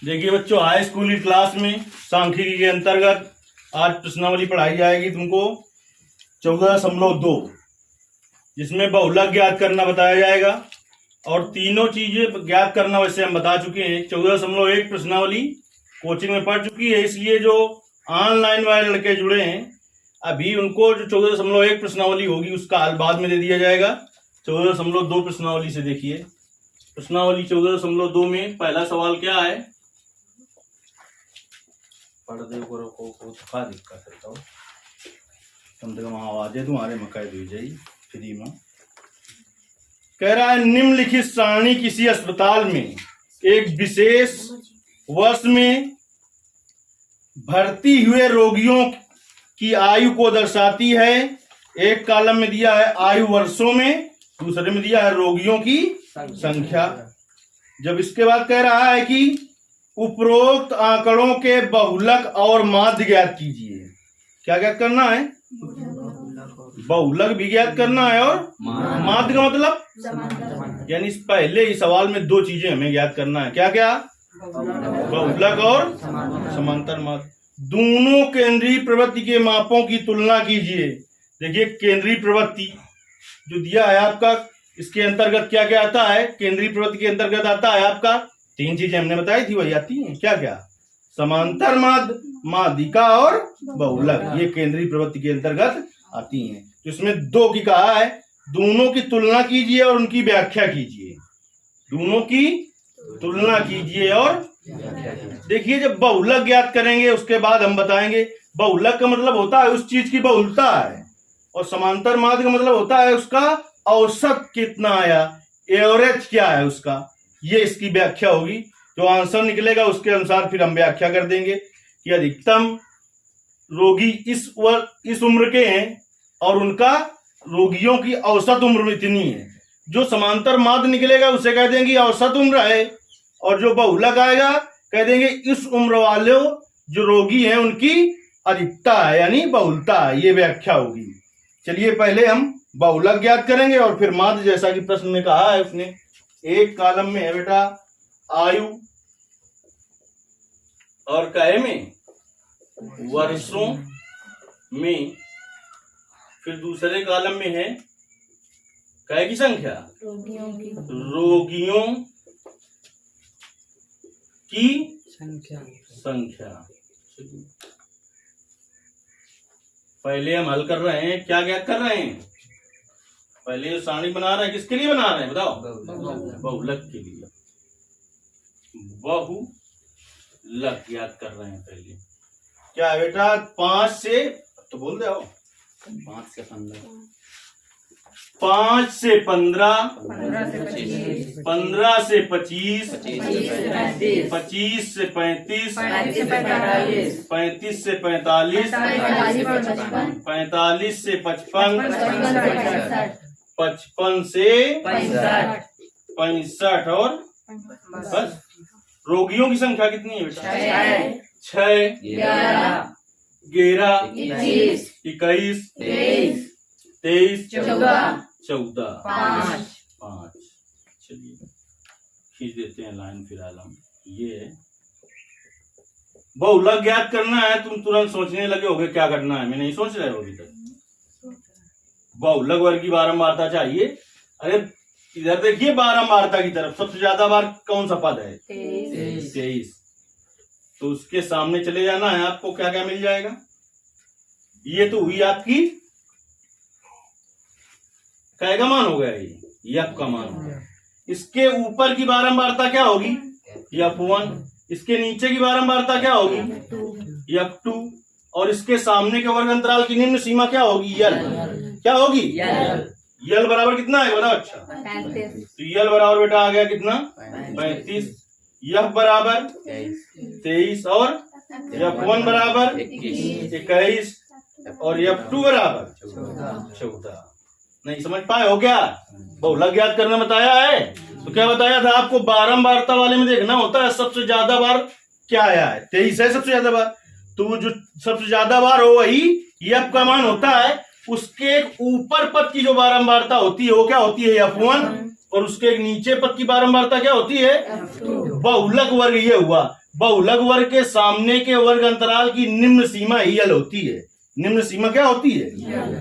देखिए बच्चों, high school की क्लास में सांख्यिकी के अंतर्गत आज प्रश्नावली पढ़ाई जाएगी तुमको 14.2, जिसमें बहुलक ज्ञात करना बताया जाएगा। और तीनों चीजें ज्ञात करना वैसे हम बता चुके हैं। 14.1 प्रश्नावली कोचिंग में पढ़ चुकी है, इसलिए जो ऑनलाइन वाले लड़के जुड़े हैं अभी उनको जो 14.1 प्रश्नावली होगी उसका हल बाद में दे दिया जाएगा। 14.2 प्रश्नावली से देखिए। प्रश्नावली 14.2 में पहला सवाल क्या है? पर्दे को थका दिक्कत है, कम से कम आवाजें तुम्हारे मकाई दी जाई फ्री में। कह रहा है निम्नलिखित सारणी किसी अस्पताल में एक विशेष वर्ष में भर्ती हुए रोगियों की आयु को दर्शाती है। एक कॉलम में दिया है आयु वर्षों में, दूसरे में दिया है रोगियों की संख्या। जब इसके बाद कह रहा है कि उपरोक्त आंकड़ों के बहुलक और माध्य ज्ञात कीजिए। क्या ज्ञात करना है? बहुलक भी ज्ञात करना है और माध्य का मतलब यानी पहले ही सवाल में दो चीजें हमें ज्ञात करना है। क्या क्या? बहुलक और समांतर माध्य। दोनों केंद्रीय प्रवृत्ति के मापों की तुलना कीजिए। देखिए केंद्रीय प्रवृत्ति जो दिया है आपका, इसके अंतर्गत क्या क्या आता है? केंद्रीय प्रवृत्ति के अंतर्गत आता है आपका तीन चीजें हमने बताई थी, वही आती हैं। क्या क्या? समांतर माध्य, माध्यिका और बहुलक, ये केंद्रीय प्रवृत्ति के अंतर्गत आती हैं। तो इसमें दो की कहा है, दोनों की तुलना कीजिए और उनकी व्याख्या कीजिए। दोनों की तुलना कीजिए और देखिए जब बहुलक ज्ञात करेंगे उसके बाद हम बताएंगे। बहुलक का मतलब होता है उस चीज की बहुलता है, और समांतर माध्य का मतलब होता है उसका औसत कितना आया, एवरेज क्या है उसका। ये इसकी व्याख्या होगी। जो आंसर निकलेगा उसके अनुसार फिर हम व्याख्या कर देंगे कि अधिकतम रोगी इस उम्र के हैं और उनका रोगियों की औसत उम्र इतनी है। जो समांतर माध्य निकलेगा उसे कह देंगे औसत उम्र है, और जो बहुलक आएगा कह देंगे इस उम्र वाले जो रोगी हैं उनकी अधिकता है यानी बहुलता है। ये व्याख्या होगी। चलिए पहले हम बहुलक ज्ञात करेंगे और फिर माध्य, जैसा कि प्रश्न में कहा है उसने। एक कॉलम में है बेटा आयु और कहे में वर्षों में, फिर दूसरे कॉलम में है कहे की संख्या, रोगियों की संख्या। पहले हम हल कर रहे हैं, क्या ज्ञात कर रहे हैं? पहले जो सारणी बना रहे हैं किसके लिए बना रहे हैं बताओ? बहुलक के लिए। बहुलक ज्ञात कर रहे हैं पहले। क्या है बेटा? 5 से तो बोल दो 5 से 15, 5 से 15, 15 से 25, 25 से 35, 35 से 45, 45 से 55, 55 से 65 और बस। रोगियों की संख्या कितनी है बेटा? 6, 11, 21, 23, 14, 5। चलिए खींच देते हैं लाइन फिलहाल हम। ये बहुलक ज्ञात करना है। तुम तुरंत सोचने लगे होगे क्या करना है, मैं नहीं सोच रहे हो अभी तक। बहुलक वर्ग की बारंबारता चाहिए। अरे इधर देखिए बारंबारता की तरफ, सबसे ज्यादा बार कौन सा पद है? 23। तो उसके सामने चले जाना है आपको, क्या क्या मिल जाएगा? ये तो हुई आपकी का मान हो गया, ये F का मान हो गया। इसके ऊपर की बारंबारता क्या होगी? F1। इसके नीचे की बारंबारता क्या होगी? F2। और इसके सामने के वर्ग अंतराल की निम्न सीमा क्या होगी? L। क्या होगी? L बराबर कितना है बताओ? अच्छा, तो L बराबर बेटा आ गया कितना? 35। F बराबर 23 और F1 बराबर 21 और F2 बराबर 14। नहीं समझ पाए हो क्या? बहुलक ज्ञात करना बताया है तो क्या बताया था आपको? बारंबारता वाले में देखना होता है सबसे ज्यादा बार क्या आया है। 23 है सबसे ज्यादा बार, तो जो सबसे ज्यादा बार हो वही F का मान होता है। उसके ऊपर पद की जो बारंबारता होती है वो क्या होती है? F1। और उसके नीचे पद की बारंबारता क्या होती है? बहुलक वर्ग। ये हुआ बहुलक वर्ग के सामने के वर्ग अंतराल की निम्न सीमा यल होती है। निम्न सीमा क्या होती है?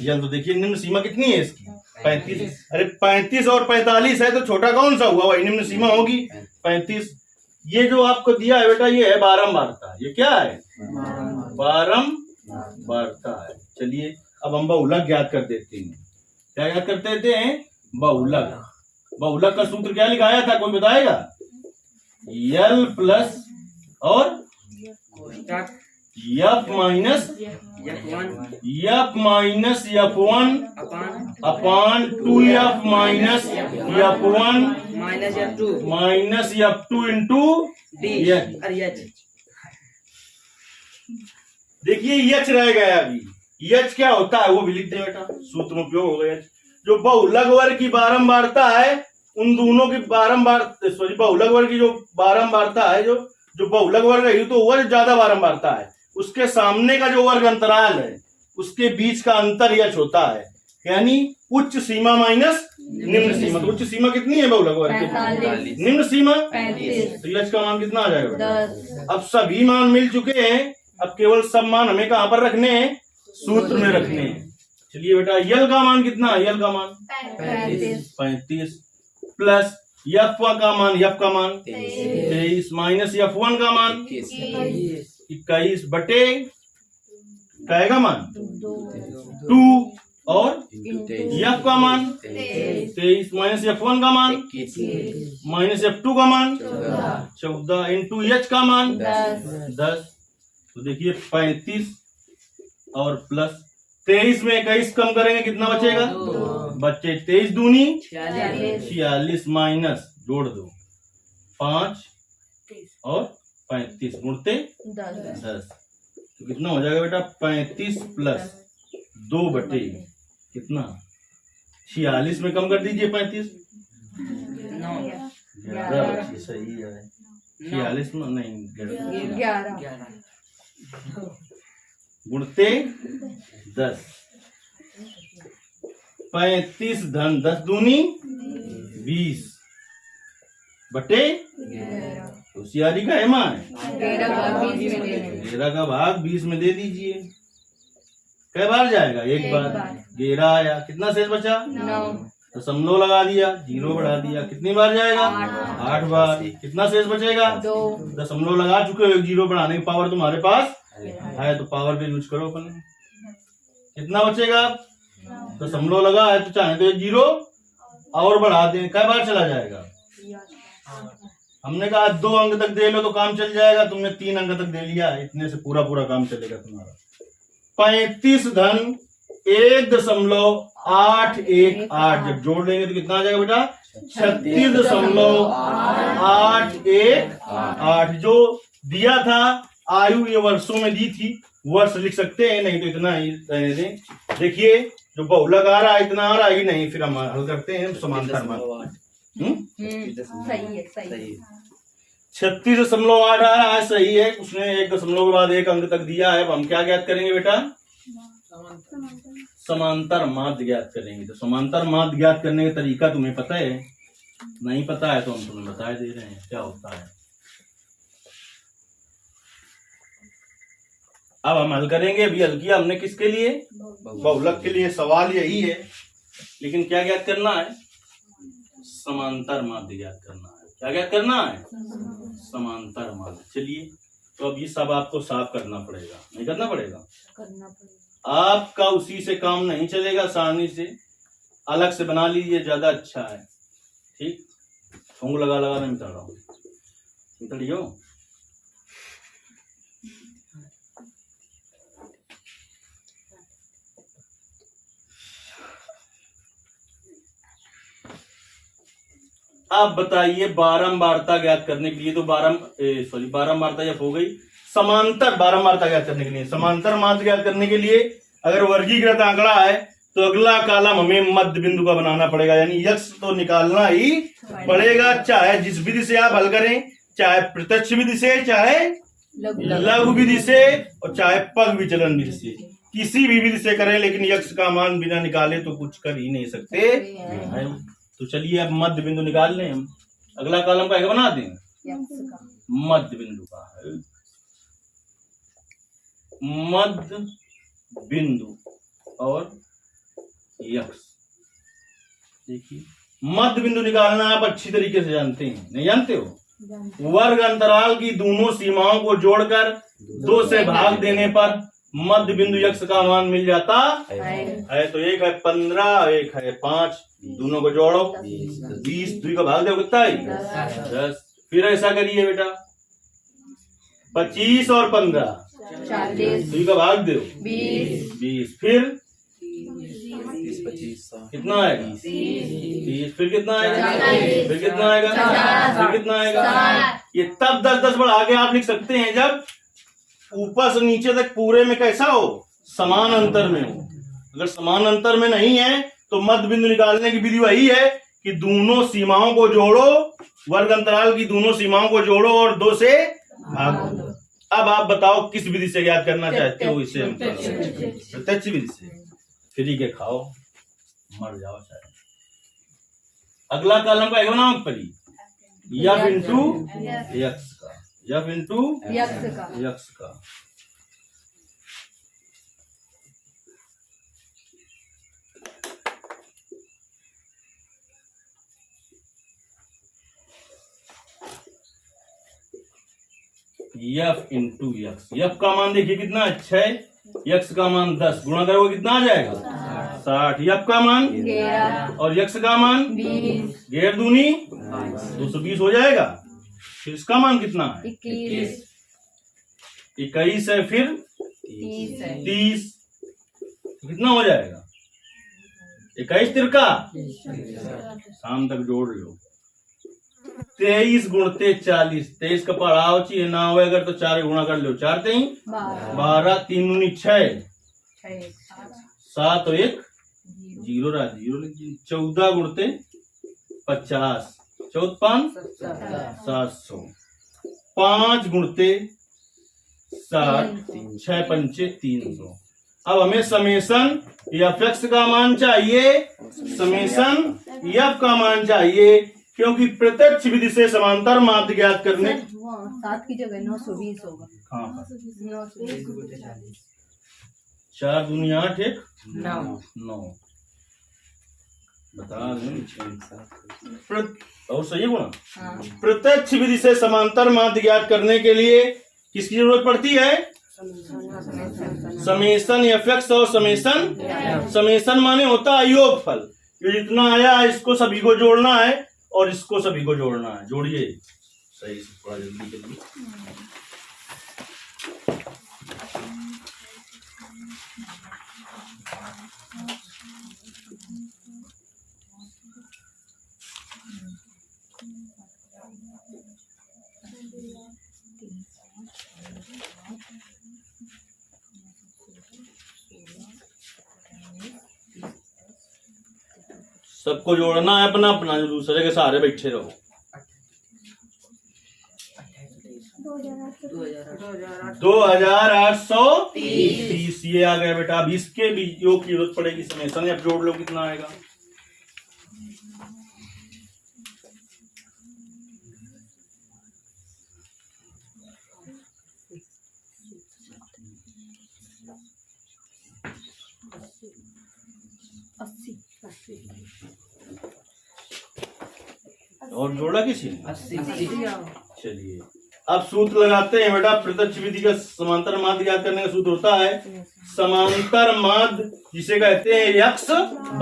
यल। तो देखिए निम्न सीमा कितनी है इसकी? 35। अरे 35 और 45 है तो छोटा कौन सा हुआ? वही निम्न सीमा होगी 35। ये जो आपको दिया है बेटा ये है बारंबारता। ये क्या है? बारंबारता है। चलिए अब हम बहुलक ज्ञात कर देते हैं। क्या ज्ञात कर देते हैं? बहुलक। बहुलक का सूत्र क्या लिखाया था, कोई बताएगा? यल प्लस और यफ माइनस F1 अपान 2F minus F1 minus F2 into H. देखिए एच रह गया अभी। एच क्या होता है वो भी लिख दे बेटा, सूत्र में उपयोग होगा एच। जो बहुलक वर्ग की बारंबारता है उन दोनों की बहुलक वर्ग की जो बारंबारता है, जो बहुलक वर्ग है तो वर्ग ज्यादा बारंबारता है, उसके सामने का जो वर्ग अंतराल है उसके बीच का अंतर यच होता है। यानी उच्च सीमा माइनस निम्न सीमा। तो उच्च सीमा कितनी है बहुलक वर्ग की? निम्न सीमा 35। तो यच का मान कितना आ जाएगा? 10। अब सभी मान मिल चुके हैं, अब केवल सब मान हमें कहां पर रखने हैं? सूत्र में रखने हैं। चलिए बेटा यल का मान कितना है? यल का मान 35 प्लस यफ का मान 23 माइनस F1 का मान 21 बटे क्या का मान 2 और यफ का मान 23 माइनस F1 का मान माइनस F2 का मान 14 इंटू एच का मान 10। तो देखिए 35 और प्लस 23 में 21 कम करेंगे कितना बचेगा? बच्चे 23 दूनी 46 माइनस जोड़ दो 5 और 35 गुणते 10। तो कितना हो जाएगा बेटा? 35 प्लस 2 बटे कितना 46 में कम कर दीजिए 35 11 सही है। 46 में नहीं 11 गुणते 10। 35 धन 10 दूनी 20 बटे होशियारी का एमा है 13 का भाग 20 में दे दीजिए। कई बार जाएगा? एक बार। 13 आया, कितना शेष बचा? 9। दशमलव लगा दिया, 0 बढ़ा दिया, कितनी बार जाएगा? 8 बार। कितना शेष बचेगा? 2। दशमलव लगा चुके हो, 0 बढ़ाने की पावर तुम्हारे पास है तो पावर का यूज करो अपन। कितना बचेगा? दशमलव लगा है तो चाहे तो 1 0 और बढ़ा दें। कई बार चला जाएगा? हमने कहा 2 अंक तक दे लो तो काम चल जाएगा, तुमने 3 अंक तक दे लिया, इतने से पूरा काम चलेगा तुम्हारा। 35 धन 1.818 जब जोड़ लेंगे तो कितना आ जाएगा बेटा? 36.818। जो दिया था आयु ये वर्षों में दी थी, वर्ष लिख सकते हैं, नहीं तो इतना ही रहने दें। देखिए जो बहुलक आ रहा है इतना आ रहा है कि नहीं, फिर हम हल करते हैं समांतर मान। सही है 36.8 आ रहा है, सही है। उसने 1 दशमलव के बाद 1 अंक तक दिया है। अब हम क्या ज्ञात करेंगे बेटा? समांतर माध्य ज्ञात करेंगे। तो समांतर माध्य ज्ञात करने का तरीका तुम्हें पता है? नहीं पता है तो हम तुम्हें बता दे रहे हैं क्या होता है। अब हम हल करेंगे। अभी हल किया हमने किसके लिए? बहुलक के लिए। सवाल यही है, लेकिन क्या ज्ञात करना है? समांतर माध्य ज्ञात करना है। क्या ज्ञात करना है? समांतर माध्य। चलिए तो अब ये सब आपको साफ करना पड़ेगा, नहीं करना पड़ेगा? आपका उसी से काम नहीं चलेगा, सारणी से अलग से बना लीजिए, ज्यादा अच्छा है। ठीक, ठोंग लगा नहीं मिटा रहा हूँ, मिटाइयो। अब बताइए बारंबारता ज्ञात करने के लिए तो बारंबारता जब हो गई, समांतर बारंबारता ज्ञात करने के लिए, समांतर माध्य ज्ञात करने के लिए अगर वर्गीकृत आंकड़ा है तो अगला कॉलम हमें मध्य बिंदु का बनाना पड़ेगा, यानी यक्ष तो निकालना ही पड़ेगा, चाहे जिस विधि से आप हल करें, चाहे प्रत्यक्ष विधि से, चाहे लघु विधि से, और चाहे पग विचलन विधि से, किसी भी विधि से करें, लेकिन यक्ष का मान बिना निकाले तो कुछ कर ही नहीं सकते। तो चलिए अब मध्य बिंदु निकाल लें हम। अगला कॉलम का बना दें मध्य बिंदु का है। मध्य बिंदु और यक्स। देखिए मध्य बिंदु निकालना आप अच्छी तरीके से जानते हैं, नहीं जानते हो? वर्ग अंतराल की दोनों सीमाओं को जोड़कर 2 से भाग देने पर मध्य बिंदु यक्स का मान मिल जाता है। तो एक है 15, एक है 5, दोनों को जोड़ो 20, 2 का भाग दो कितना है 10। फिर ऐसा करिए बेटा 25 और 15 40, 2 का भाग दो 20, फिर 25 कितना आएगा 30, फिर कितना आएगा फिर कितना आएगा फिर कितना आएगा। ये तब 10-10 बढ़ा के आप लिख सकते हैं जब ऊपर से नीचे तक पूरे में कैसा हो, समान अंतर में हो। अगर समान अंतर में नहीं है तो मध्य बिंदु निकालने की विधि वही है कि दोनों सीमाओं को जोड़ो, वर्ग अंतराल की दोनों सीमाओं को जोड़ो और 2 से भाग दो। अब आप बताओ किस विधि से ज्ञात करना चाहते हो? इसे हम प्रत्यक्ष विधि से। फ्री के खाओ मर जाओ शायद। अगला कॉलम का बनाओ परी यफ इंटू यक्स का, यफ इंटू यक्स का। F into x. यफ का मान देखिए कितना 6, यक्स का मान 10, गुणा करोगे कितना आ जाएगा 60। यफ का मान 11 और यक्स का मान 20, 11 दूनी 220 हो जाएगा। फिर इसका मान कितना है 21 है, फिर 30 कितना हो जाएगा 21 तिरका शाम तक जोड़ लो। 23 गुणते 40, 23 का पढ़ाओ चाहिए ना हो अगर तो 4 गुणा कर लो, 4 3 12, 3 दूनी 6, 7 और 1 0 रहा 0। 14 गुणते 50, 14 5 700, 5 गुणते 60, 6 पंचे 300। अब हमें समेशन एफ एक्स का मान चाहिए, समेशन एफ का मान चाहिए, क्योंकि प्रत्यक्ष विधि से समांतर माध्य ज्ञात करने 7 की जगह 920 होगा। हाँ 4 दूनी 8 1 9 बता और सही है गुणा। प्रत्यक्ष विधि से समांतर माध्य ज्ञात करने के लिए किसकी जरूरत पड़ती है? समेशन एफ एक्स और समेशन माने होता है योगफल। ये जितना आया इसको सभी को जोड़ना है और इसको सभी को जोड़ना है। जोड़िए सही से थोड़ा जल्दी जल्दी। सबको जोड़ना है अपना अपना, जो दूसरे के सहारे बैठे रहो। 2830 ये आ गया बेटा। अब इसके भी योग की जरूरत पड़ेगी समेशन, अब जोड़ लो कितना आएगा। और जोड़ा किसी ने 80। चलिए अब सूत्र लगाते हैं बेटा। प्रत्यक्ष विधि का समांतर माध्य ज्ञात करने का सूत्र होता है समांतर माध्य, जिसे कहते हैं यक्स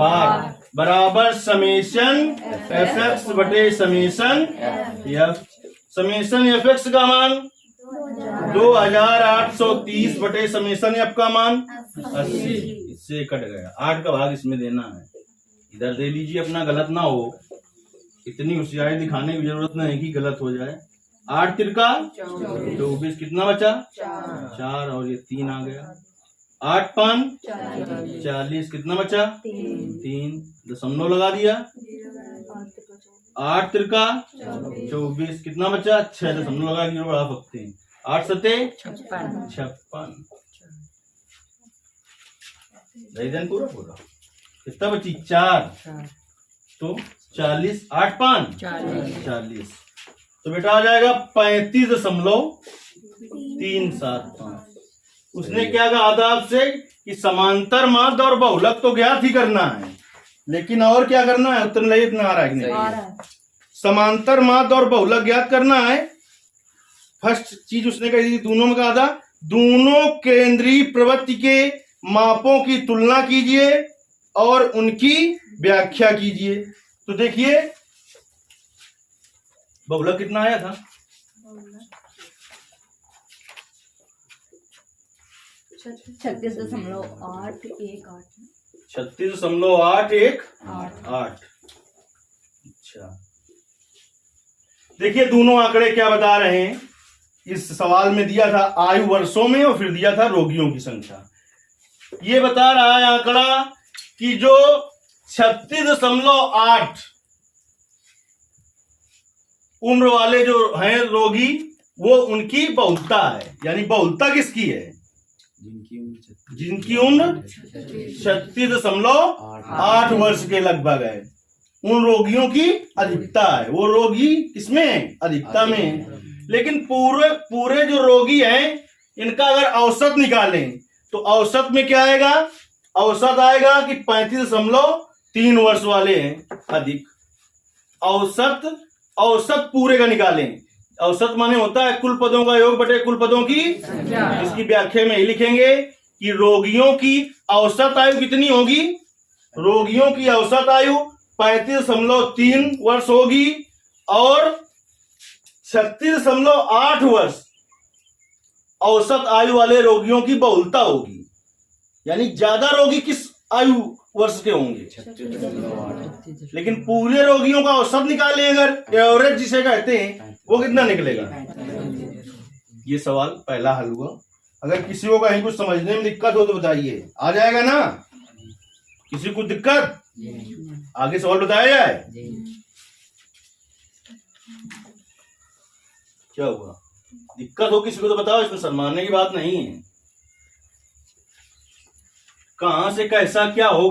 भाग बराबर समेशन एफ एक्स बटे summation F. Summation F x का मान 2830 बटे समेशन एफ का मान 80। इससे कट गया, 8 का भाग इसमें देना है। इधर दे लीजिए अपना, गलत ना हो। इतनी होशियारी दिखाने की जरूरत नहीं कि गलत हो जाए। 8 तिरका 24, कितना बचा 4 और ये 3 आ गया। 8 5 40, कितना बचा 3, दशमलव लगा दिया। 8 तिरका 24, कितना बचा 6, दशमलव लगा दिया, बढ़ा सकते हैं। 8 सते 56, पूरा कितना बची 4। तो 40, 8 5 40। तो बेटा आ जाएगा 35.375। उसने क्या कहा था आपसे कि समांतर माध्य और बहुलक तो ज्ञात ही करना है, लेकिन और क्या करना है? उत्तर नहीं इतना आ रहा है कि नहीं? आ रहा है। समांतर माध्य और बहुलक ज्ञात करना है। फर्स्ट चीज उसने कही थी, दोनों में कहा था दोनों केंद्रीय प्रवृत्ति के मापों की तुलना कीजिए और उनकी व्याख्या कीजिए। तो देखिए बहुलक कितना आया था? 36.818। 36.818। अच्छा, देखिए दोनों आंकड़े क्या बता रहे हैं। इस सवाल में दिया था आयु वर्षों में और फिर दिया था रोगियों की संख्या। ये बता रहा है आंकड़ा कि जो 36.8 उम्र वाले जो हैं रोगी, वो उनकी बहुलता है। यानी बहुलता किसकी है? जिनकी उम्र 36.8 वर्ष के लगभग है, उन रोगियों की अधिकता है। वो रोगी किसमें? अधिकता में। लेकिन पूरे जो रोगी हैं, इनका अगर औसत निकालें तो औसत में क्या आएगा? औसत आएगा कि 35.3 वर्ष वाले हैं अधिक। औसत पूरे का निकालें। औसत माने होता है कुल पदों का योग बटे कुल पदों की संख्या। इसकी व्याख्या में ही लिखेंगे कि रोगियों की औसत आयु कितनी होगी? रोगियों की औसत आयु 35.3 वर्ष होगी और 36.8 वर्ष औसत आयु वाले रोगियों की बहुलता होगी। यानी ज्यादा रोगी किस आयु वर्ष के होंगे? 36.8। लेकिन पूरे रोगियों का औसत निकालें अगर, एवरेज जिसे कहते हैं, वो कितना निकलेगा? ये सवाल पहला हल हुआ। अगर किसी को कहीं कुछ समझने में दिक्कत हो तो बताइए, आ जाएगा ना? किसी को दिक्कत? आगे सवाल बताया जाए। क्या हुआ? दिक्कत हो किसी को तो बताओ, इसमें शर्माने की बात नहीं है। कहां से कैसा क्या होगा